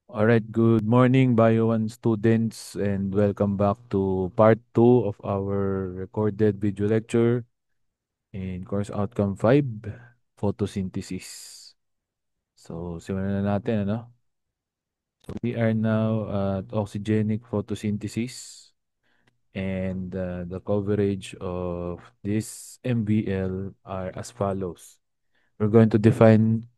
All right, good morning, Bio 1 students, and welcome back to part 2 of our recorded video lecture in course outcome 5, photosynthesis. So, simulan na natin, ano? So, we are now at oxygenic photosynthesis, and the coverage of this MBL are as follows. We're going to define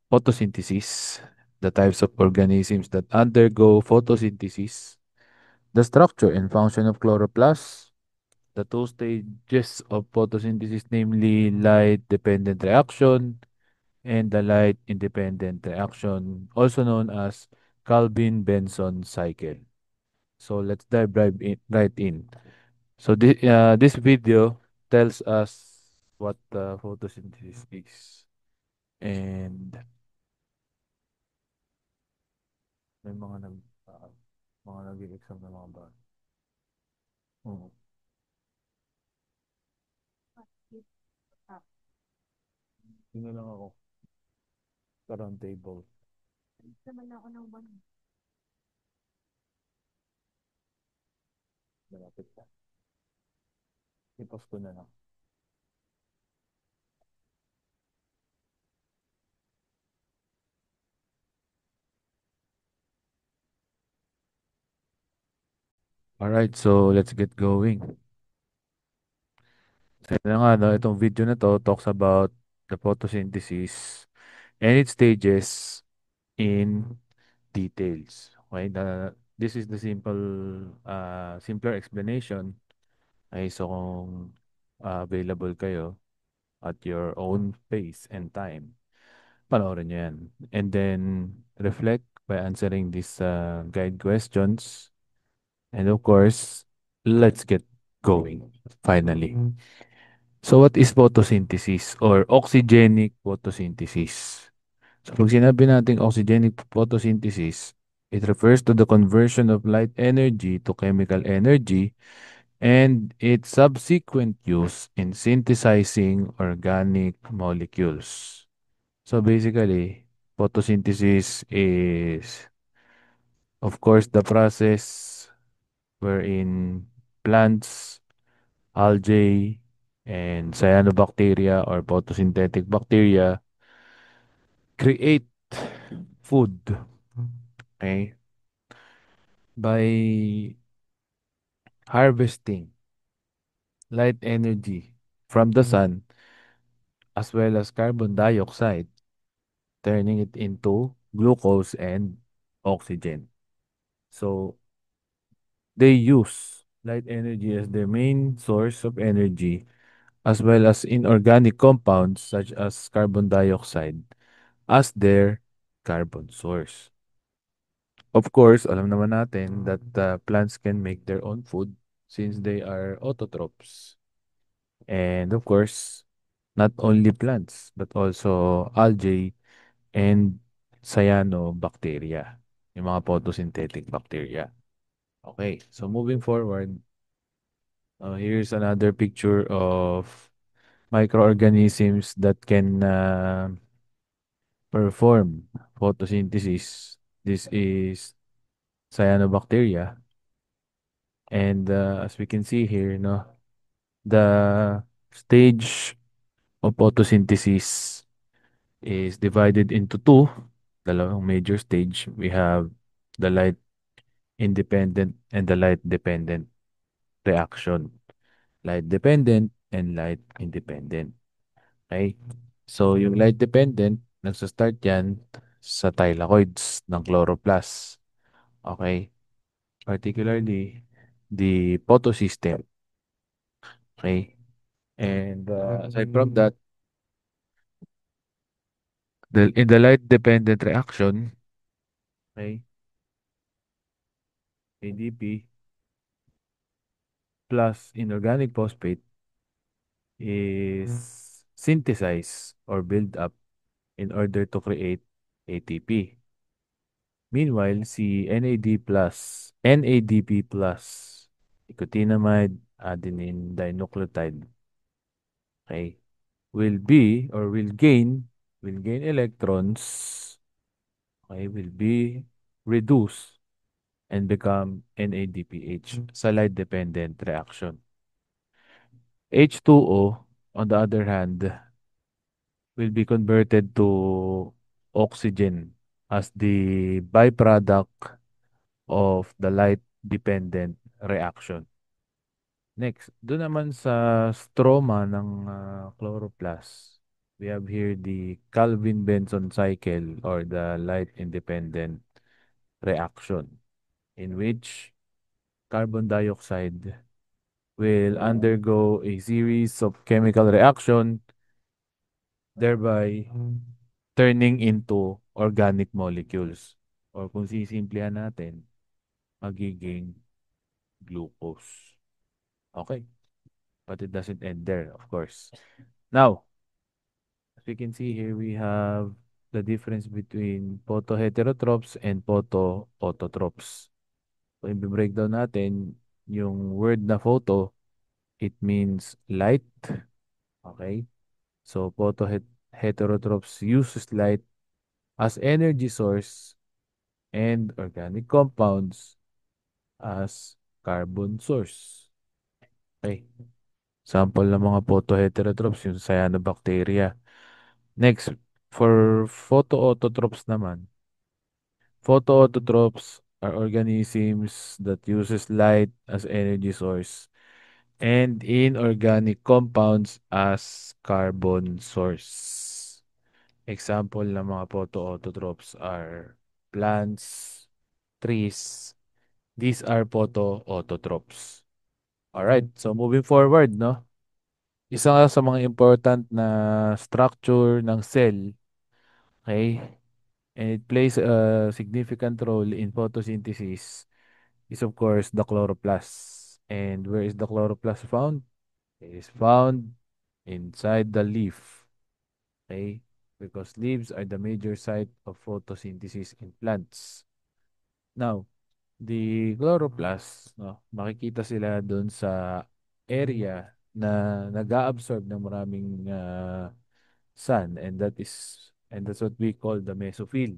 photosynthesis, the types of organisms that undergo photosynthesis, the structure and function of chloroplast, the two stages of photosynthesis, namely light-dependent reaction and the light-independent reaction, also known as Calvin-Benson cycle. So let's dive right in. So this video tells us what photosynthesis is. And may mga nag-exam na mga bata. Oo. Yun na lang ako sa round table. Malapit na. I-pause ko na lang. Alright, so let's get going. So yun na nga, no, itong video na to talks about the photosynthesis and its stages in details. Okay, this is the simpler explanation. Okay, so kung available kayo at your own pace and time, panoorin nyo yan. And then reflect by answering these guide questions. And of course, let's get going finally. So what is photosynthesis or oxygenic photosynthesis? So pag sinabi natin oxygenic photosynthesis, it refers to the conversion of light energy to chemical energy and its subsequent use in synthesizing organic molecules. So basically, photosynthesis is, of course, the process wherein plants, algae, and cyanobacteria or photosynthetic bacteria create food, okay, by harvesting light energy from the sun as well as carbon dioxide, turning it into glucose and oxygen. So they use light energy as their main source of energy as well as inorganic compounds such as carbon dioxide as their carbon source. Of course, alam naman natin that plants can make their own food since they are autotrophs. And of course, not only plants but also algae and cyanobacteria, yung mga photosynthetic bacteria. Okay, so moving forward, here's another picture of microorganisms that can perform photosynthesis. This is cyanobacteria. And as we can see here, no, the stage of photosynthesis is divided into two, dalawang major stage. We have the light independent and the light dependent reaction. Light dependent and light independent. Okay? So, yung light dependent, nagsa-start yan sa thylakoids ng chloroplast. Okay? Particularly, the photosystem. Okay? And aside from that, in the light dependent reaction, okay, ADP plus inorganic phosphate is synthesized or built up in order to create ATP. Meanwhile, si NADP plus, nicotinamide adenine dinucleotide, okay, will gain electrons, okay, will be reduce and become NADPH sa light-dependent reaction. H2O, on the other hand, will be converted to oxygen as the byproduct of the light-dependent reaction. Next, doon naman sa stroma ng chloroplast, we have here the Calvin-Benson cycle or the light-independent reaction in which carbon dioxide will undergo a series of chemical reaction, thereby turning into organic molecules. Or kung sisimplihan natin, magiging glucose. Okay, but it doesn't end there, of course. Now, as we can see here, we have the difference between photoheterotrophs and photoautotrophs. So, i-breakdown natin yung word na photo, it means light. Okay? So, photoheterotrophs uses light as energy source and organic compounds as carbon source. Okay. Sample ng mga photoheterotrophs, yung cyanobacteria. Next, for photoautotrophs naman, photoautotrophs are organisms that uses light as energy source and inorganic compounds as carbon source. Example ng mga photoautotrophs are plants, trees. These are photoautotrophs. Alright, so moving forward, no? Isa nga sa mga important na structure ng cell, okay? And it plays a significant role in photosynthesis is of course the chloroplast. And where is the chloroplast found? It is found inside the leaf. Okay? Because leaves are the major site of photosynthesis in plants. Now, the chloroplast, no, makikita sila doon sa area na nag-absorb ng maraming sun and that's what we call the mesophyll.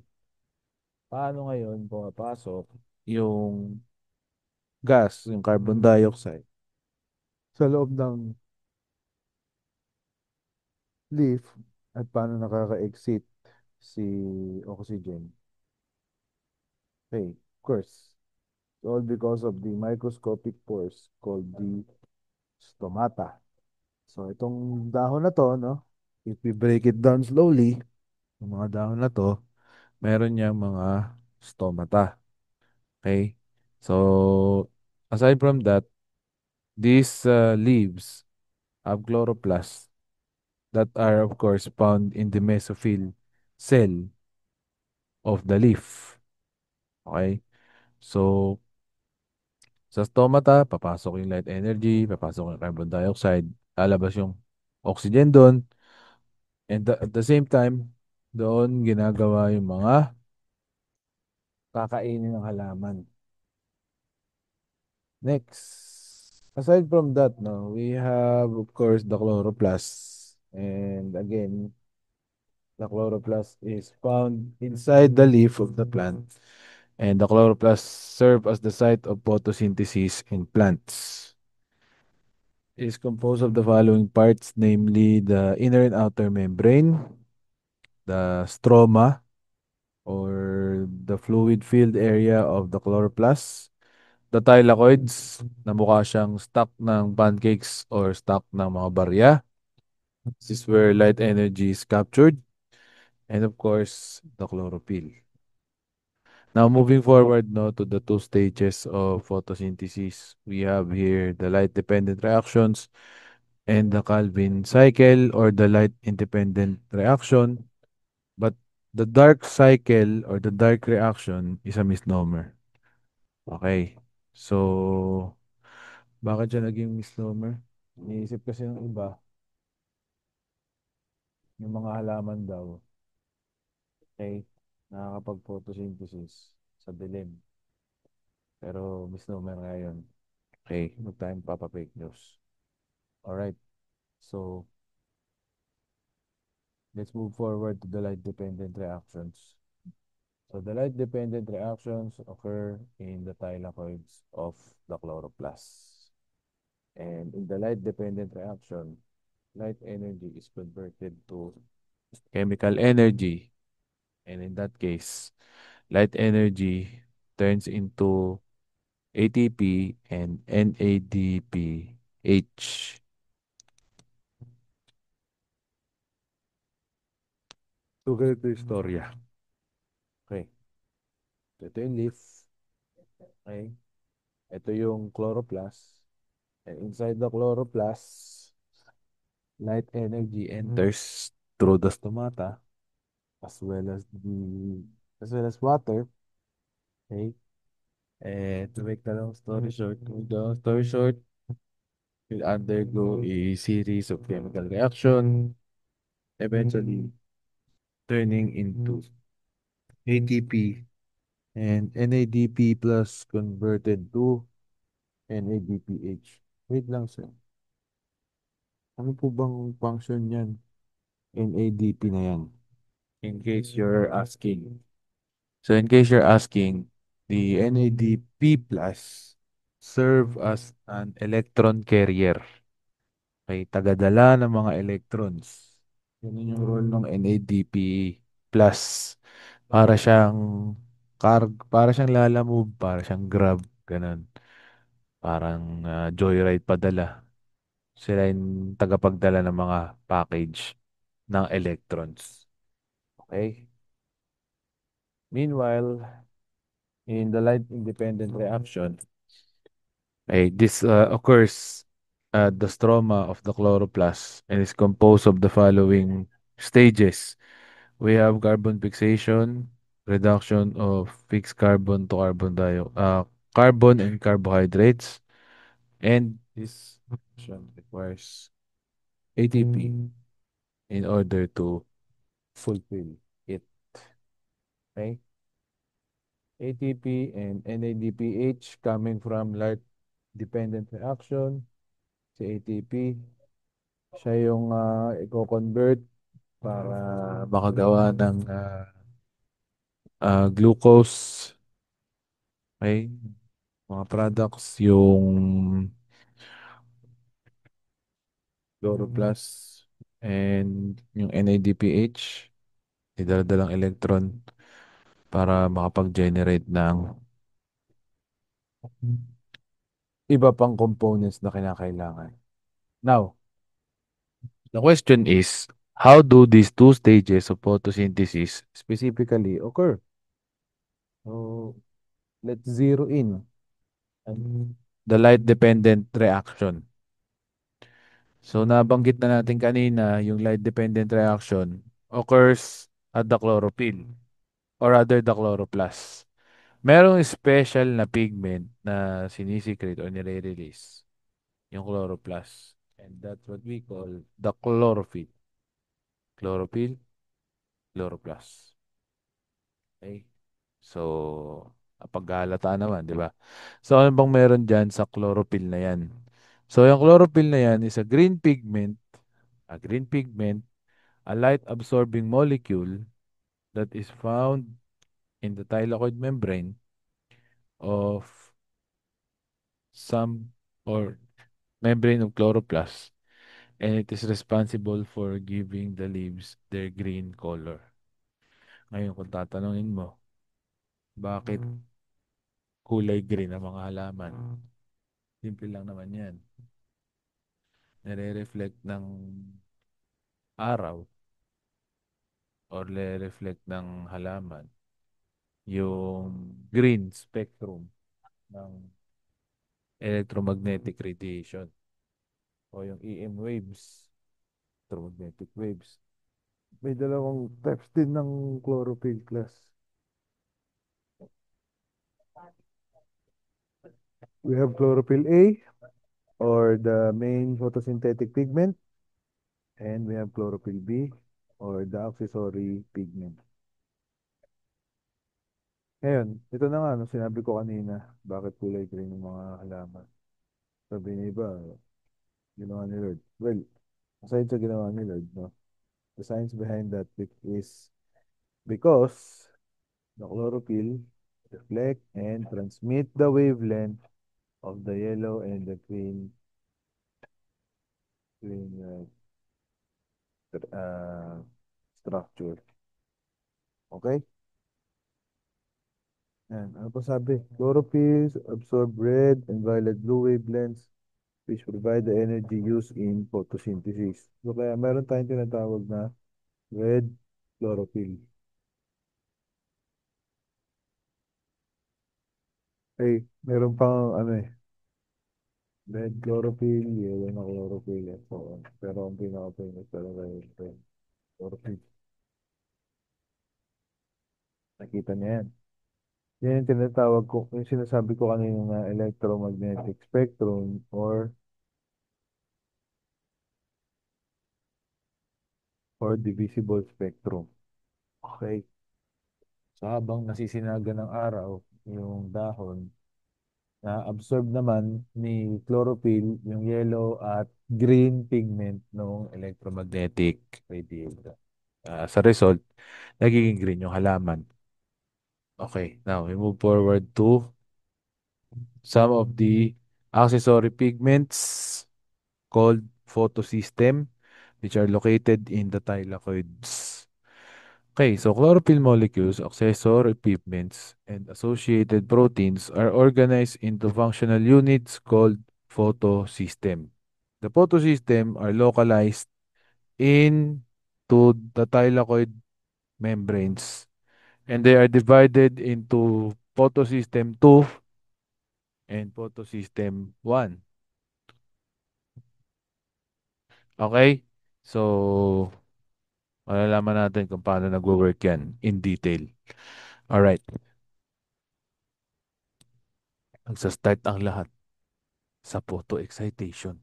Paano ngayon pumapasok yung gas, yung carbon dioxide sa loob ng leaf at paano nakaka-exit si oxygen? Okay, of course. It's all because of the microscopic pores called the stomata. So itong dahon na to, no? If we break it down slowly, yung mga dahon na to, meron niyang mga stomata. Okay? So aside from that, these leaves have chloroplasts that are of course found in the mesophyll cell of the leaf. Okay? So sa stomata, papasok yung light energy, papasok yung carbon dioxide, lalabas yung oxygen doon, and at the same time, doon ginagawa yung mga kakainin ng halaman. Next, aside from that, no, we have of course the chloroplast. And again, the chloroplast is found inside the leaf of the plant. And the chloroplast serve as the site of photosynthesis in plants. It is composed of the following parts, namely the inner and outer membrane, the stroma, or the fluid-filled area of the chloroplast, the thylakoids, na mukha siyang stock ng pancakes or stock ng mga barya. This is where light energy is captured. And of course, the chlorophyll. Now, moving forward no, to the two stages of photosynthesis, we have here the light-dependent reactions and the Calvin cycle or the light-independent reaction. But the dark cycle or the dark reaction is a misnomer. Okay. So, bakit siya naging misnomer? Iniisip kasi ng iba, yung mga halaman daw, okay, nakakapag-photosynthesis sa dilim. Pero misnomer nga yun. Okay, huwag tayong papa-fake news. Alright, so let's move forward to the light-dependent reactions. So the light-dependent reactions occur in the thylakoids of the chloroplast. And in the light-dependent reaction, light energy is converted to chemical energy. And in that case, light energy turns into ATP and NADPH. So, ganito yung istorya. Okay. Ito yung leaf. Okay. Ito yung chloroplast. And inside the chloroplast, light energy enters through the stomata as well as water. Okay. And to make the long story short, will undergo a series of chemical reaction, eventually turning into ATP and NADP plus converted to NADPH. Wait lang, sir. Ano po bang function yan? NADP na yan. In case you're asking. So in case you're asking, the NADP plus serve as an electron carrier. Okay, tagadala ng mga electrons. Yun yung role ng NADP plus. Para siyang lalamove, para siyang grab, ganun. Parang joyride padala. Sila yung tagapagdala ng mga package ng electrons. Okay? Meanwhile, in the light-independent reaction, this occurs at the stroma of the chloroplast and is composed of the following stages. We have carbon fixation, reduction of fixed carbon to carbon and carbohydrates, and this reaction requires ATP in order to fulfill it. Okay? ATP and NADPH coming from light-dependent reaction. Si ATP, siya yung i-convert para makagawa ng glucose. Okay? Mga products, yung chloroplast and yung NADPH, idaladalang electron para makapag-generate ng iba pang components na kinakailangan. Now, the question is, how do these two stages of photosynthesis specifically occur? So, let's zero in on the light-dependent reaction. So, nabanggit na natin kanina, yung light-dependent reaction occurs at the chlorophyll or rather the chloroplast. Merong special na pigment na sinisecrete or nire-release yung chloroplast. And that's what we call the chlorophyll. Chlorophyll, chloroplast. Okay? So, paghalata naman, di ba? So, ano bang meron dyan sa chlorophyll na yan? So, yung chlorophyll na yan is a light-absorbing molecule that is found in the thylakoid membrane of some or membrane of chloroplast, and it is responsible for giving the leaves their green color. Ngayon, kung tatanungin mo, bakit kulay green ang mga halaman? Simple lang naman yan. Nare-reflect ng araw or nare-reflect ng halaman yung green spectrum ng electromagnetic radiation o yung EM waves, electromagnetic waves. May dalawang types din ng chlorophyll class. We have chlorophyll A or the main photosynthetic pigment, and we have chlorophyll B or the accessory pigment. Ngayon, ito na nga, no, sinabi ko kanina, bakit kulay green yung mga halaman. Sabi niya iba, ginawa ni Lord. Well, aside sa ginawa ni Lord, no, the science behind that is because The chlorophyll reflect and transmit the wavelength of the yellow and the green structure. Okay? And ano pa sabi? Chlorophyll absorb red and violet blue wavelengths which provide the energy used in photosynthesis. So kaya meron tayong tinatawag na red chlorophyll. Ay, meron pang ano eh, red chlorophyll, yellow na chlorophyll, and so on. Pero ang pinaka-famous talaga yung red chlorophyll. Nakita niya yan. Yan yung tinatawag ko, yung sinasabi ko kanina na electromagnetic spectrum or divisible spectrum. Okay. So habang nasisinaga ng araw, yung dahon, na-absorb naman ni chlorophyll yung yellow at green pigment ng electromagnetic radiation. Sa result, nagiging green yung halaman. Okay, now we move forward to some of the accessory pigments called photosystem, which are located in the thylakoids. Okay, so chlorophyll molecules, accessory pigments, and associated proteins are organized into functional units called photosystem. The photosystem are localized into the thylakoid membranes, and they are divided into photosystem 2 and photosystem 1. Okay? So, malalaman natin kung paano nagwo-work yan in detail. Alright. Nagsa-start ang lahat sa photo excitation.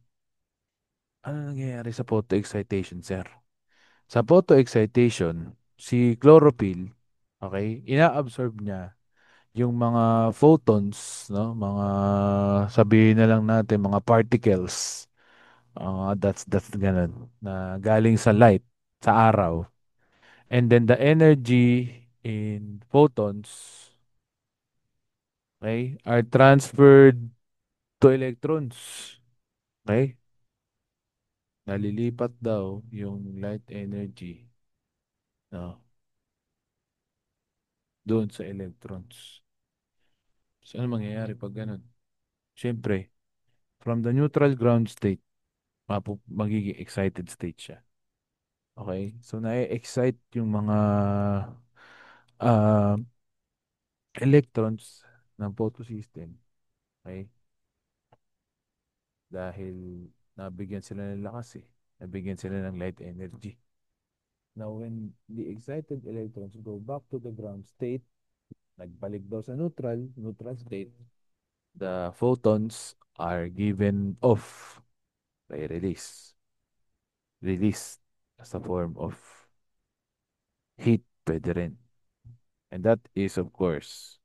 Ano nangyayari sa photo excitation, sir? Sa photo excitation, si chlorophyll, okay, ina-absorb niya yung mga photons, no? Mga sabihin na lang natin mga particles. That's ganun na galing sa light, sa araw. And then the energy in photons, okay, are transferred to electrons. Okay? Nalilipat daw yung light energy, no, doon sa electrons. So, ano mangyayari pag ganun? Siyempre, from the neutral ground state, magiging excited state siya. Okay? So, na-excite yung mga uh, electrons ng photosystem. Okay? Dahil nabigyan sila ng lakas eh. Nabigyan sila ng light energy. Now, when the excited electrons go back to the ground state, nagbalik daw sa neutral state, the photons are given off by released as a form of heat pwede rin. And that is, of course,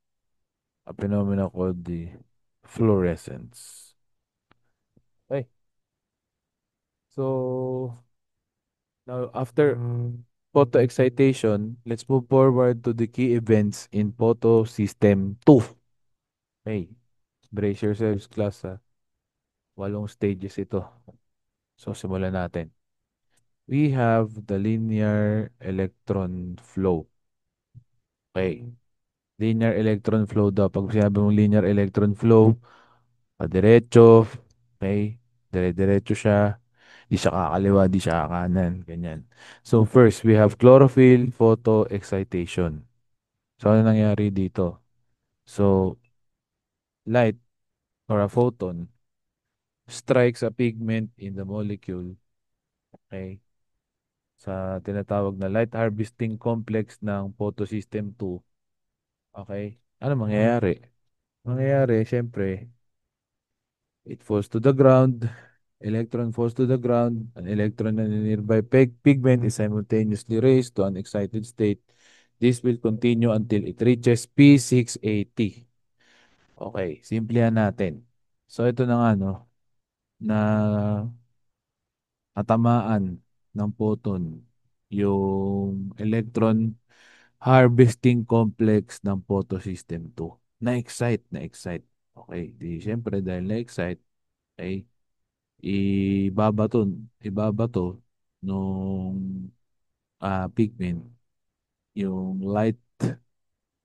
a phenomenon called the fluorescence. Okay, so now after photo excitation, let's move forward to the key events in photosystem 2. Okay, brace yourselves class ha. 8 stages ito. So simulan natin. We have the linear electron flow. Okay. Linear electron flow daw. Pag sinabi mong linear electron flow, padiretso, okay, dire-diretso siya, di siya kakaliwa, di siya kakanan, ganyan. So first, we have chlorophyll photo excitation. So ano nangyari dito? So light or a photon strikes a pigment in the molecule, okay, sa tinatawag na light harvesting complex ng photosystem 2. Okay? Ano mangyayari? Mangyayari, syempre, it falls to the ground, electron falls to the ground, an electron in a nearby pigment is simultaneously raised to an excited state. This will continue until it reaches P680. Okay, simplihan natin. So ito na nga, no, na natamaan ng photon yung electron harvesting complex ng photosystem 2. Na-excite. Okay, di syempre dahil na-excite, ay ibabato, ibabato nung pigment yung light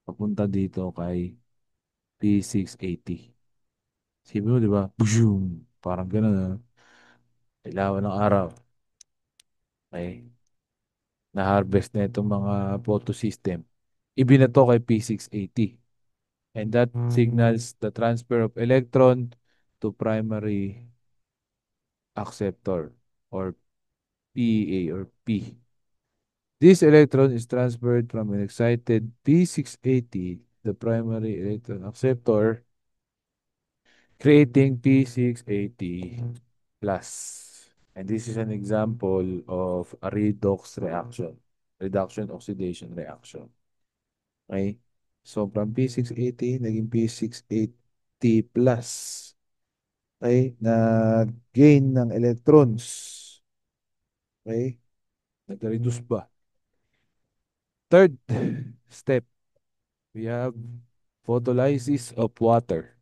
papunta dito kay P680. Sabi mo, di ba? Boom! Parang gano'n, ilawan ng araw. Okay, na-harvest na itong mga photosystem. Ibinato kay P680. And that signals the transfer of electron to primary acceptor or PEA or P. This electron is transferred from an excited P680, the primary electron acceptor, creating P680 plus. And this is an example of a redox reaction, reduction oxidation reaction. Okay? So from P680, naging P680 plus. Okay? Na-gain ng electrons. Okay? Nag-reduce ba? Third step, we have photolysis of water.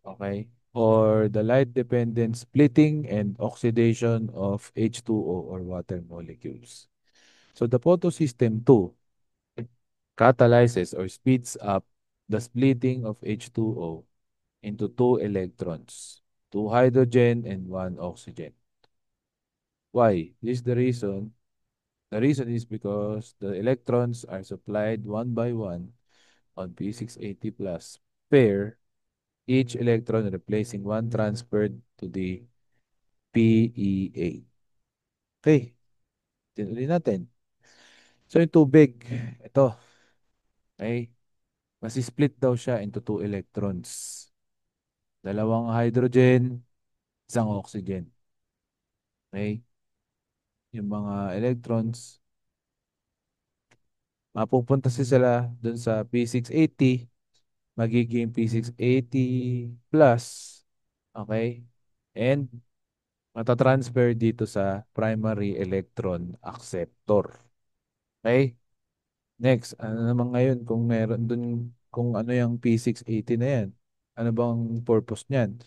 Okay? Or the light-dependent splitting and oxidation of H2O or water molecules. So the photosystem 2 catalyzes or speeds up the splitting of H2O into two electrons, two hydrogen and one oxygen. Why? This is the reason. The reason is because the electrons are supplied one by one on P680 plus pair, each electron replacing one transferred to the PEA. Okay, tinuloy natin. So yung tubig, ito, okay, masi-split daw siya into two electrons. Dalawang hydrogen, isang oxygen. Okay, yung mga electrons, mapupunta sila dun sa P680, magiging P680 plus, okay, and matatransfer dito sa primary electron acceptor. Okay? Next, ano naman ngayon kung meron dun, kung ano yung P680 na yan? Ano bang purpose niyan?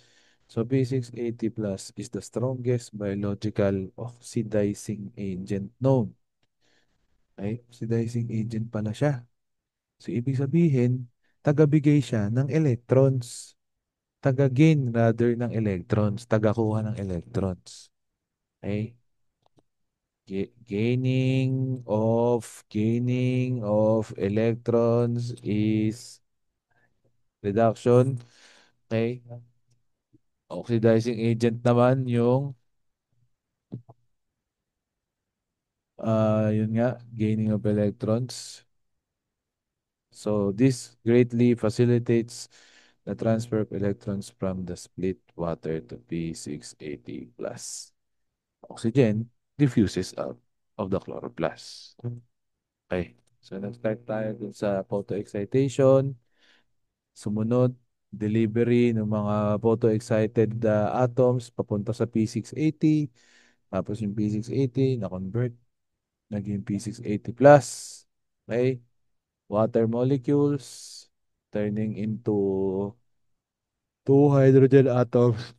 So P680 plus is the strongest biological oxidizing agent known. Okay? Oxidizing agent pala siya. So ibig sabihin, tagabigay siya ng electrons. Taga-gain rather ng electrons. Tagakuha ng electrons. Okay? Gaining of electrons is reduction. Okay? Oxidizing agent naman yung yun nga, gaining of electrons. So this greatly facilitates the transfer of electrons from the split water to P680 plus. Oxygen diffuses out of the chloroplast. Okay. So nag-start tayo dun sa photoexcitation. Sumunod, delivery ng mga photo-excited atoms papunta sa P680. Tapos yung P680 na-convert, naging P680 plus. Okay? Water molecules turning into two hydrogen atoms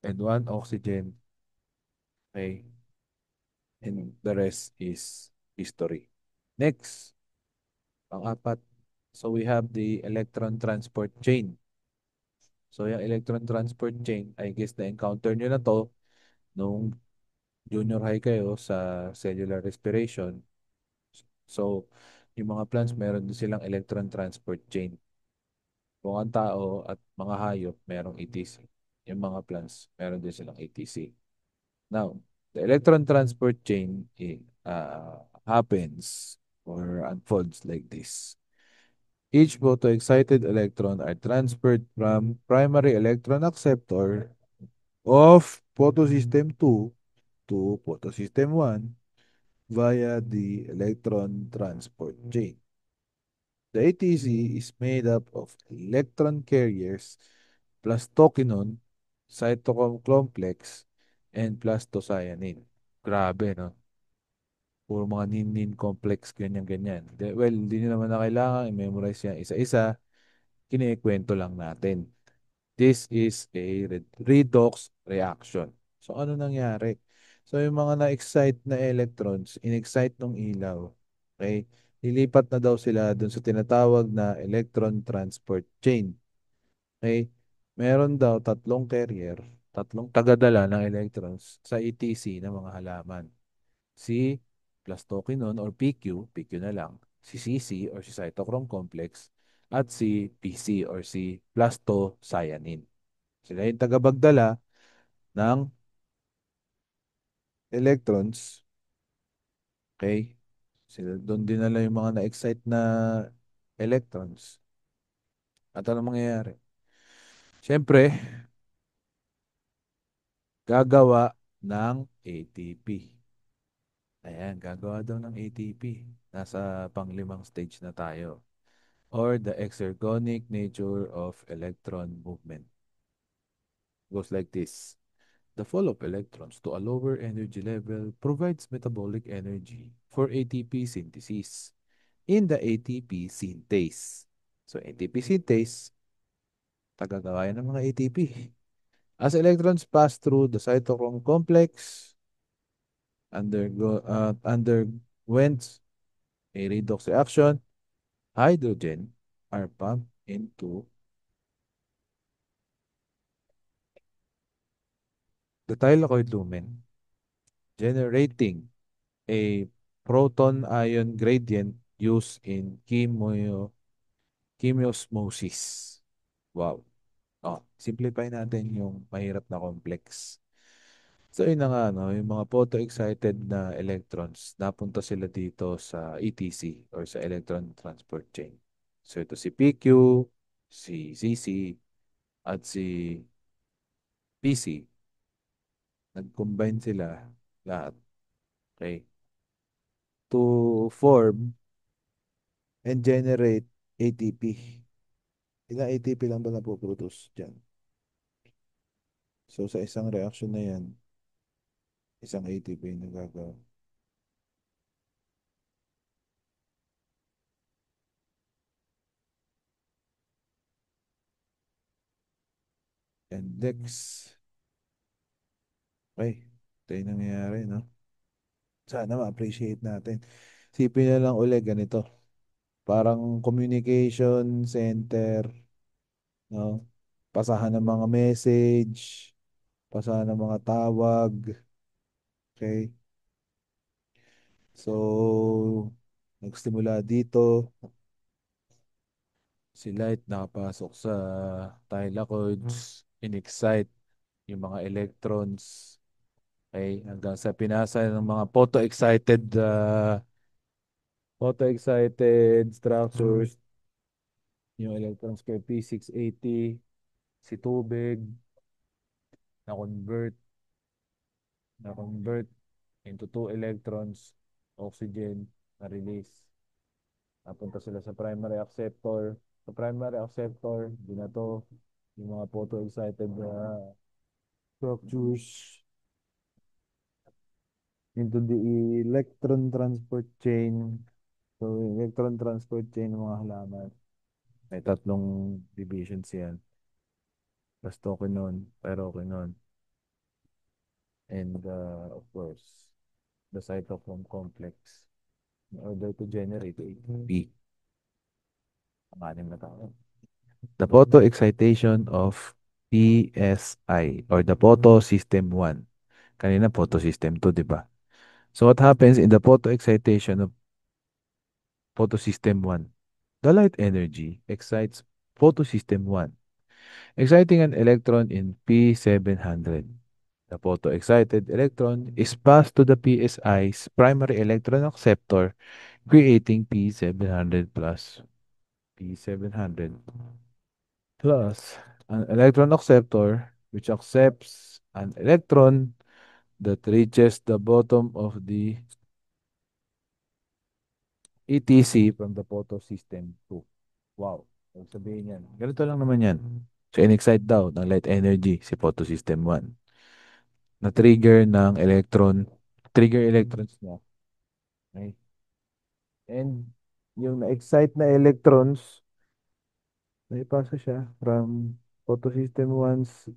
and one oxygen. Okay? And the rest is history. Next, pang-apat. So we have the electron transport chain. So yung electron transport chain, I guess na-encounter nyo na to nung junior high kayo sa cellular respiration. So, yung mga plants, meron din silang electron transport chain. Kung ang tao at mga hayop, merong ETC. Yung mga plants, meron din silang ETC. Now, the electron transport chain happens or unfolds like this. Each photoexcited electron are transferred from primary electron acceptor of photosystem 2 to photosystem 1 via the electron transport chain. The ATC is made up of electron carriers plus tokinon, cytochrome complex, and plastocyanin. Grabe, no? puro mga nin-nin complex, ganyan-ganyan. Well, hindi nyo naman na kailangan i-memorize yan isa-isa. Kinikwento lang natin. This is a redox reaction. So, ano nangyari? So, yung mga na-excite na electrons, in-excite ng ilaw, okay? Lilipat na daw sila dun sa tinatawag na electron transport chain. Okay? Meron daw tatlong carrier, tatlong tagadala ng electrons sa ETC ng mga halaman. Si plastoquinone or PQ na lang, si CC or si cytochrome complex, at si PC or si plastocyanin. Sila yung tagapagdala ng electrons. Okay? Sila doon dinala yung mga na-excite na electrons. At ano mangyayari? Siyempre, gagawa ng ATP. Ayan, gagawa daw ng ATP. Nasa panglimang stage na tayo. Or the exergonic nature of electron movement. Goes like this. The fall of electrons to a lower energy level provides metabolic energy for ATP synthesis in the ATP synthase. So ATP synthase, tagagawa yan ng mga ATP. As electrons pass through the cytochrome complex, underwent a redox reaction, hydrogen are pumped into the thylakoid lumen, generating a proton-ion gradient used in chemiosmosis. Wow. Oh, simplify natin yung mahirap na complex. So, yun na nga, no, yung mga photo-excited na electrons, napunta sila dito sa ETC or sa electron transport chain. So, ito si PQ, si CC, at si PC. Nag-combine sila lahat. Okay? To form and generate ATP. Ilang ATP lang ba napoproduce dyan? So, sa isang reaction na yan, isang ATP yung nagagawa. Index. Okay. Ito yung nangyayari, no? Sana ma-appreciate natin. Sipin na lang ulit ganito. Parang communication center, no? Pasahan ng mga message, pasahan ng mga tawag. Okay? So, nagsimula dito, si Light nakapasok sa thylakoids, in-excite yung mga electrons. Okay? Hanggang sa pinasa ng mga photo-excited structures, yung electrons kay P680, si tubig, na-convert, na-convert into two electrons, oxygen, na-release. Napunta sila sa primary acceptor. Sa primary acceptor, binato yung mga photo-excited structures into the electron transport chain. So, electron transport chain ng mga halaman. May tatlong divisions yan. Plastoquinone, pyroquinone, and of course, the cytochrome complex in order to generate ATP. Ang anim na tao. The photo excitation of PSI or the photo system 1. Kanina photo system 2, di ba? So what happens in the photo excitation of photo system 1? The light energy excites photo system 1, exciting an electron in P700. The photo-excited electron is passed to the PSI's primary electron acceptor, creating P700 plus P700 plus an electron acceptor which accepts an electron that reaches the bottom of the ETC from the photosystem 2. Wow. Ibig sabihin yan. Ganito lang naman yan. So, in-excite daw ng light energy si photosystem 1. Na-trigger ng electrons niya. Okay? And yung na-excite na electrons, naipasa siya from photosystem 1's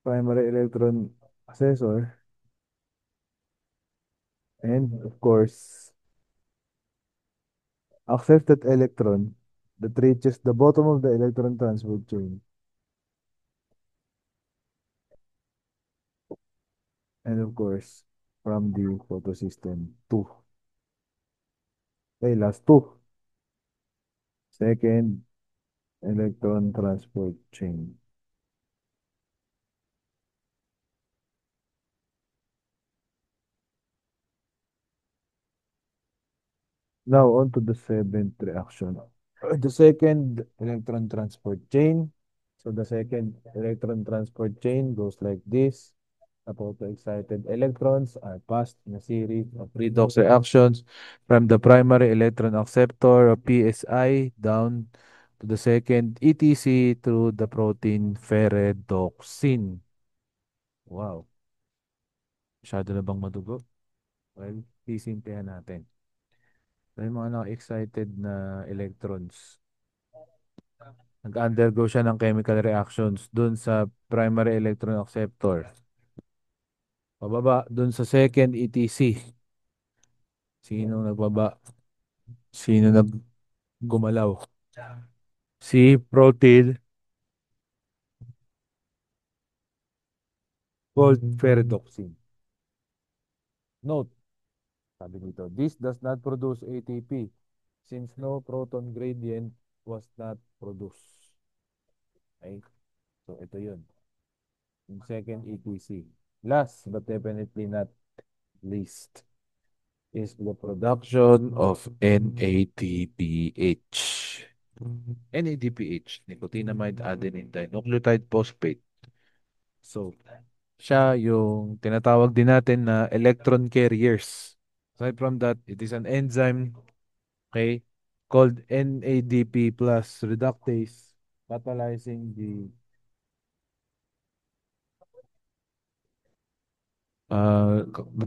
primary electron accessor. And of course, accept that electron that reaches the bottom of the electron transport chain. And of course, from the photosystem 2. Okay, last two. Second electron transport chain. Now, on to the seventh reaction. The second electron transport chain. So the second electron transport chain goes like this. The photoexcited electrons are passed in a series of redox reactions from the primary electron acceptor or PSI down to the second ETC through the protein ferredoxin. Wow. Masyado na bang madugo? Well, sisimplihan natin. So, yung mga naka-excited na electrons, nag-undergo siya ng chemical reactions dun sa primary electron acceptor. Pababa, dun sa second ETC. Sino nagbaba? Sino naggumalaw? Si protein called ferredoxin. Note, sabi dito, this does not produce ATP since no proton gradient was not produced. Okay? So, ito yun. Yung second ETC. Last but definitely not least is the production of NADPH. NADPH, nicotinamide adenine dinucleotide phosphate. So, siya yung tinatawag din natin na electron carriers. Aside from that, it is an enzyme, okay, called NADP plus reductase, catalyzing the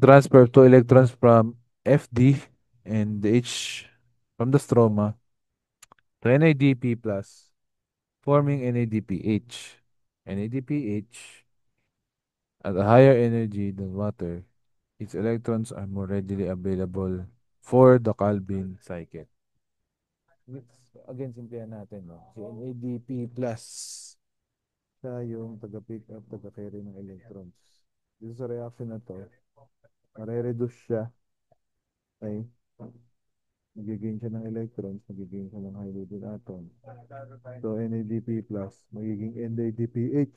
transfer of two electrons from FD and the H from the stroma to NADP plus, forming NADPH. NADPH at a higher energy than water, its electrons are more readily available for the Calvin cycle. Again, simplihan natin, no? Si NADP plus, siya yung taga-pick up, taga-carry ng electrons. Dito sa reaction na to, mare-reduce siya, okay? Magigain siya ng electrons, magigain siya ng hydrogen atom. So, NADP plus, magiging NADPH.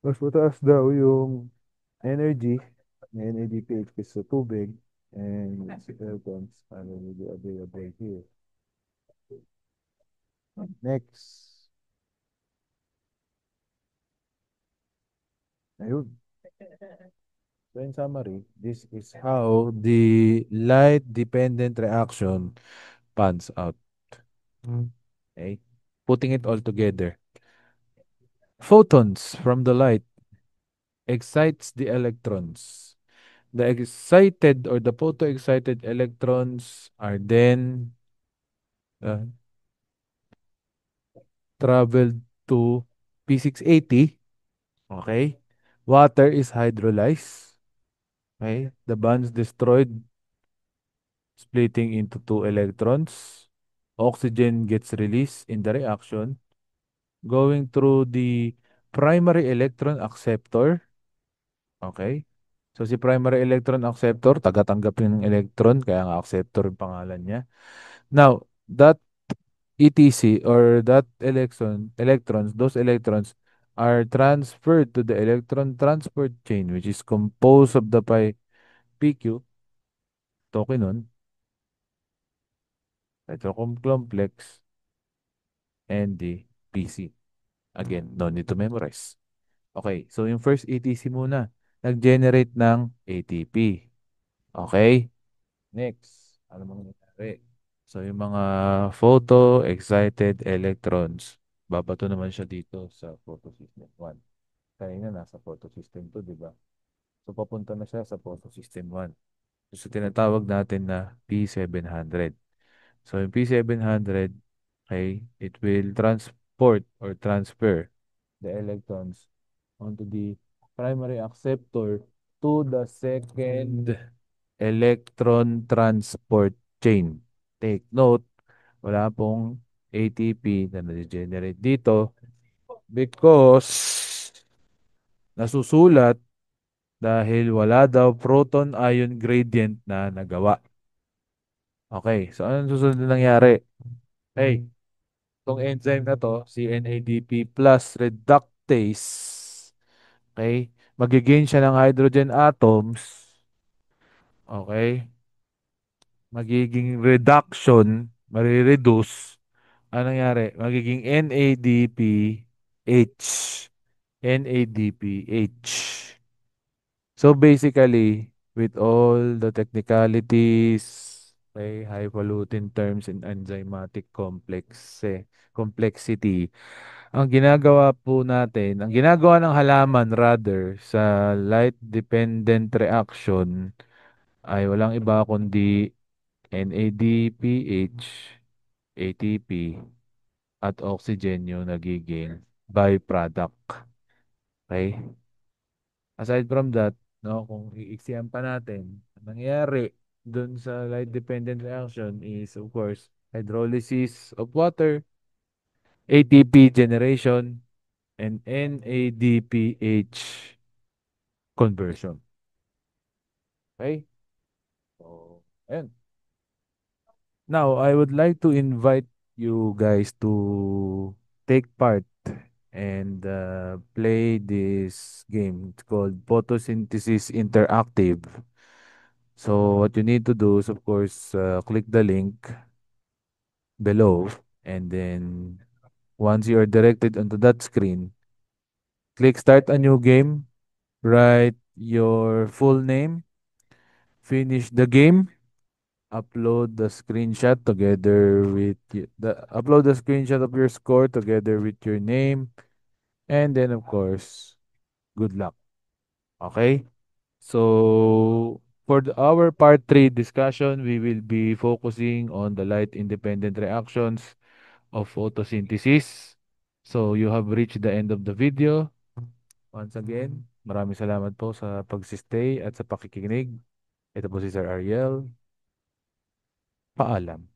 Mas mataas daw yung energy ng NADPH kaysa sa tubig and its electrons are really available here. Next. Ayun. So in summary, this is how the light-dependent reaction pans out. Okay? Putting it all together. Photons from the light excites the electrons. The excited or the photo-excited electrons are then uh, traveled to P680. Okay? Water is hydrolyzed. Okay? The bonds destroyed, splitting into two electrons. Oxygen gets released in the reaction, going through the primary electron acceptor. Okay? So si primary electron acceptor, tagatanggap yun ng electron, kaya nga acceptor yung pangalan niya. Now, that ETC or that electrons, those electrons are transferred to the electron transport chain, which is composed of the PQ tokenon, cytochrome complex, and the PC. Again, no need to memorize. Okay, so yung first ATC muna, nag-generate ng ATP. Okay? Next, ano mga nangyari? So yung mga photo-excited electrons, babato naman siya dito sa photosystem 1. Kanina nasa photosystem 2, di ba? So, papunta na siya sa photosystem 1. So, tinatawag natin na P700. So, yung P700, okay, it will transport or transfer the electrons onto the primary acceptor to the second electron transport chain. Take note, wala pong ATP na na-generate dito because nasusulat dahil wala daw proton-ion gradient na nagawa. Okay, so anong susunod na nangyari? Hey, itong enzyme na to, si NADP plus reductase, okay, magigain siya ng hydrogen atoms, okay, magiging reduction, marireduce, anong nangyari? Magiging NADPH. NADPH. So basically, with all the technicalities, okay, highfalutin terms and enzymatic complexity, ang ginagawa po natin, ang ginagawa ng halaman rather sa light-dependent reaction ay walang iba kundi NADPH, ATP, at oxygen yung nagiging byproduct. Okay? Aside from that, no, kung iiksiyan pa natin, ang nangyayari dun sa light-dependent reaction is, of course, hydrolysis of water, ATP generation, and NADPH conversion. Okay? So, ayun. Now, I would like to invite you guys to take part and play this game. It's called Photosynthesis Interactive. So what you need to do is, of course, click the link below, and then once you are directed onto that screen, click Start a new game, write your full name, finish the game, upload the screenshot together with upload the screenshot of your score together with your name, and then of course, good luck. Okay? So, for our part 3 discussion, we will be focusing on the light independent reactions of photosynthesis. So, you have reached the end of the video. Once again, maraming salamat po sa pagsistay at sa pakikinig. Ito po si Sir Ariel. Paalam.